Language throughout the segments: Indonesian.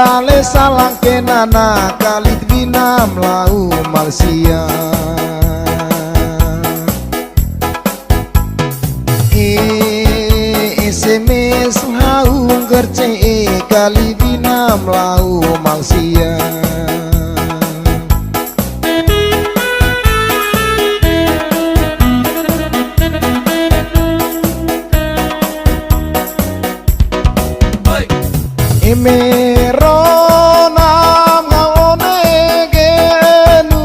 tale salang kenana kalit binam lau Malaysia SMS haung gerce kali binam lau Malaysia Emerona ngaone genu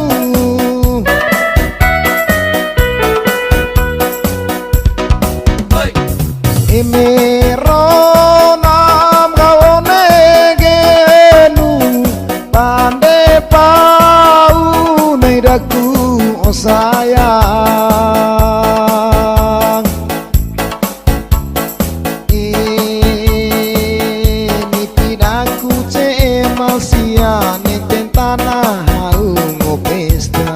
Emerona ngaone genu pande pau nei daku oh sayang Malaysia nenten tanah haung pesta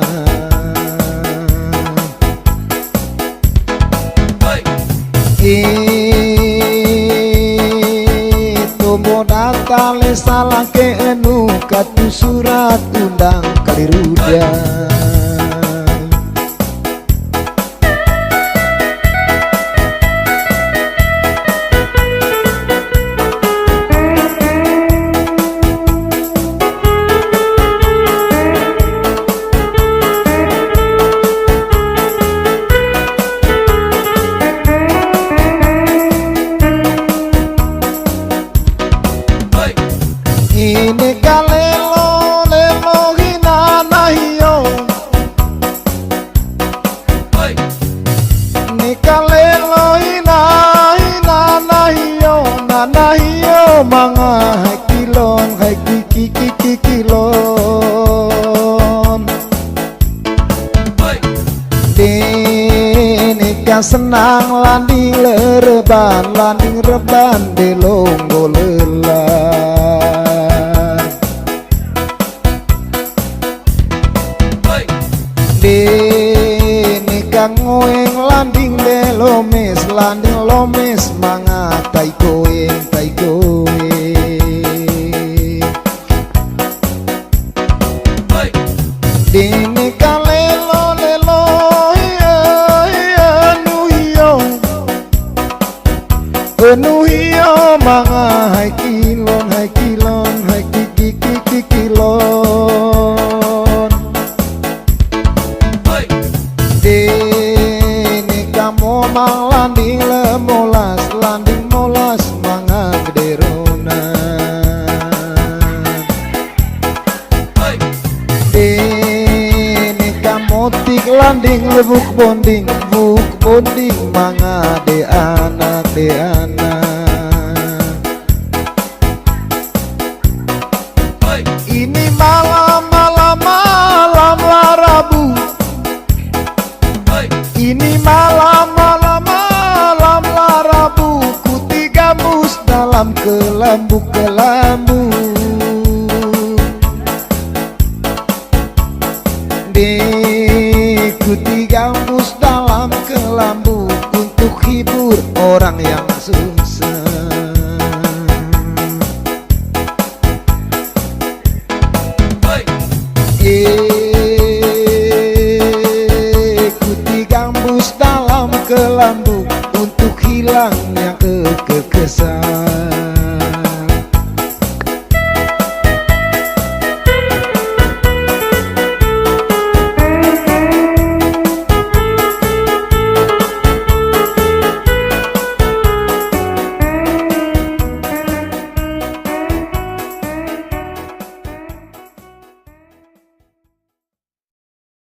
Tomo datale salah ke enu katu surat undang kaliruda Ini kalelo lelo hina nahiyo Ini kalelo hina nahiyo na nahiyo mga hakilon hakikikikilon Dini ka senang landing reban delonggo lelah Dini kang ngoeng landing de lomes manga tai koeng Dini kalelo lelo nuhiyo manga hakilon hakikikikilon Dini kamu mang landing molas manga gederona Dini kamu tik landing buk bonding manga de anak Ini malam larabu Ini malam larabu ku tiga mus dalam kelambu ku tiga mus dalam kelambu untuk hibur orang yang susah Gambus dalam kelambu untuk hilangnya kekesan